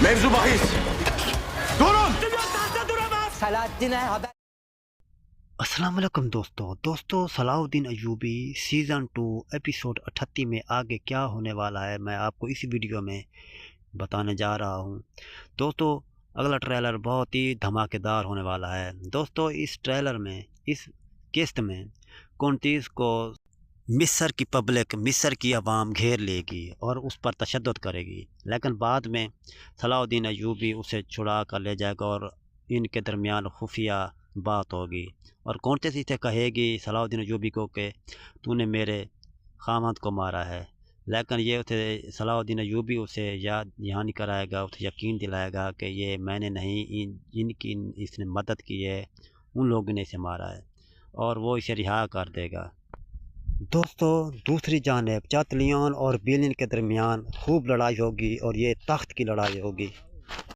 Mevzu bahis. Durun! السلام علیکم دوستوں صلاح الدین ایوبی سیزن 2 ایپیسوڈ 38 میں آگے کیا ہونے والا ہے میں آپ کو اس ویڈیو میں بتانے جا رہا ہوں۔ دوستوں اگلا ٹریلر بہت ہی دھماکے دار ہونے والا ہے۔ دوستوں اس ٹریلر میں اس قسط میں 29 کو مصر کی پبلک، مصر کی عوام گھیر لے گی اور اس پر تشدد کرے گی، لیکن بعد میں صلاح الدین ایوبی اسے چھڑا کر لے جائے گا اور ان کے درمیان خفیہ بات ہوگی اور کونٹیس اسے کہے گی صلاح الدین ایوبی کو کہ تو نے میرے خامند کو مارا ہے، لیکن یہ اسے صلاح الدین ایوبی اسے یاد دہانی کرائے گا، اسے یقین دلائے گا کہ یہ میں نے نہیں، ان کی اس نے مدد کی ہے، ان لوگوں نے اسے مارا ہے اور وہ اسے رہا کر دے گا۔ دوستوں دوسری جانب چاتلیان اور بیلن کے درمیان خوب لڑائی ہوگی اور یہ تخت کی لڑائی ہوگی۔